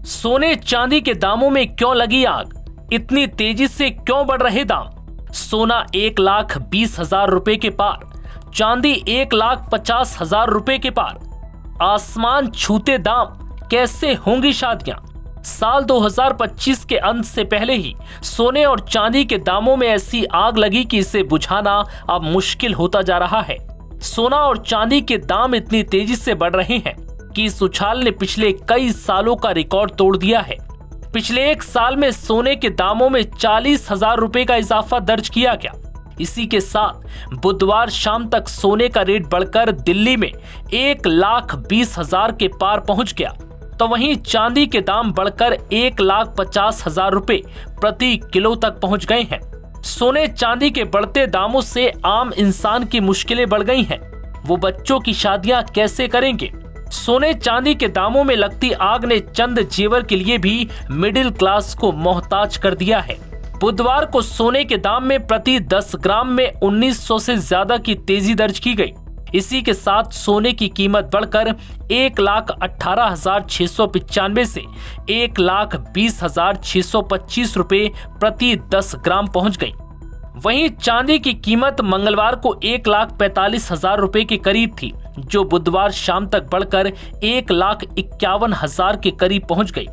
सोने चांदी के दामों में क्यों लगी आग? इतनी तेजी से क्यों बढ़ रहे दाम? सोना 1,20,000 रुपए के पार, चांदी 1,50,000 रुपए के पार। आसमान छूते दाम, कैसे होंगी शादियां? साल 2025 के अंत से पहले ही सोने और चांदी के दामों में ऐसी आग लगी कि इसे बुझाना अब मुश्किल होता जा रहा है। सोना और चांदी के दाम इतनी तेजी से बढ़ रहे हैं कि इस उछाल ने पिछले कई सालों का रिकॉर्ड तोड़ दिया है। पिछले एक साल में सोने के दामों में 40,000 रुपए का इजाफा दर्ज किया गया। इसी के साथ बुधवार शाम तक सोने का रेट बढ़कर दिल्ली में 1,20,000 के पार पहुंच गया, तो वहीं चांदी के दाम बढ़कर 1,50,000 रुपए प्रति किलो तक पहुंच गए हैं। सोने चांदी के बढ़ते दामों से आम इंसान की मुश्किलें बढ़ गई हैं। वो बच्चों की शादियां कैसे करेंगे? सोने चांदी के दामों में लगती आग ने चंद जेवर के लिए भी मिडिल क्लास को मोहताज कर दिया है। बुधवार को सोने के दाम में प्रति 10 ग्राम में 1900 से ज्यादा की तेजी दर्ज की गई। इसी के साथ सोने की कीमत बढ़कर 1,18,695 से 1,20,625 रुपए प्रति 10 ग्राम पहुंच गई। वहीं चांदी की कीमत मंगलवार को 1,45,000 रुपए के करीब थी, जो बुधवार शाम तक बढ़कर 1,51,000 के करीब पहुंच गई।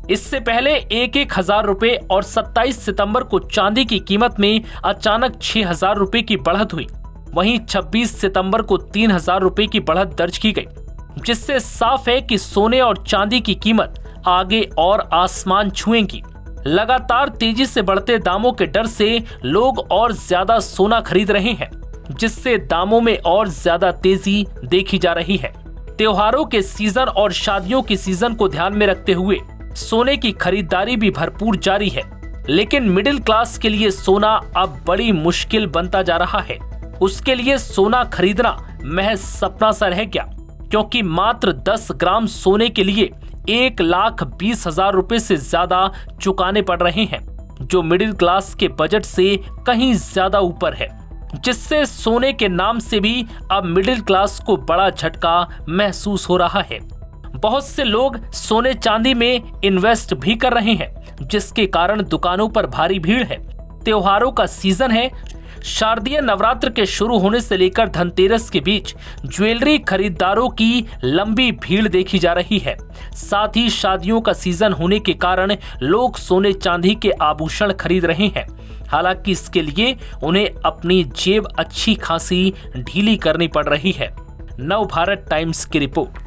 इससे पहले 1,000 रुपए और 27 सितंबर को चांदी की कीमत में अचानक 6,000 रुपए की बढ़त हुई। वहीं 26 सितंबर को 3,000 रुपए की बढ़त दर्ज की गई, जिससे साफ है कि सोने और चांदी की कीमत आगे और आसमान छुएंगी। लगातार तेजी से बढ़ते दामों के डर से लोग और ज्यादा सोना खरीद रहे हैं, जिससे दामों में और ज्यादा तेजी देखी जा रही है। त्योहारों के सीजन और शादियों के सीजन को ध्यान में रखते हुए सोने की खरीदारी भी भरपूर जारी है, लेकिन मिडिल क्लास के लिए सोना अब बड़ी मुश्किल बनता जा रहा है। उसके लिए सोना खरीदना महज सपना सा रह गया, क्योंकि मात्र 10 ग्राम सोने के लिए 1,20,000 रुपए से ज्यादा चुकाने पड़ रहे हैं, जो मिडिल क्लास के बजट से कहीं ज्यादा ऊपर है, जिससे सोने के नाम से भी अब मिडिल क्लास को बड़ा झटका महसूस हो रहा है। बहुत से लोग सोने चांदी में इन्वेस्ट भी कर रहे हैं, जिसके कारण दुकानों पर भारी भीड़ है। त्योहारों का सीजन है। शारदीय नवरात्र के शुरू होने से लेकर धनतेरस के बीच ज्वेलरी खरीदारों की लंबी भीड़ देखी जा रही है। साथ ही शादियों का सीजन होने के कारण लोग सोने चांदी के आभूषण खरीद रहे हैं। हालांकि इसके लिए उन्हें अपनी जेब अच्छी खासी ढीली करनी पड़ रही है। नव भारत टाइम्स की रिपोर्ट।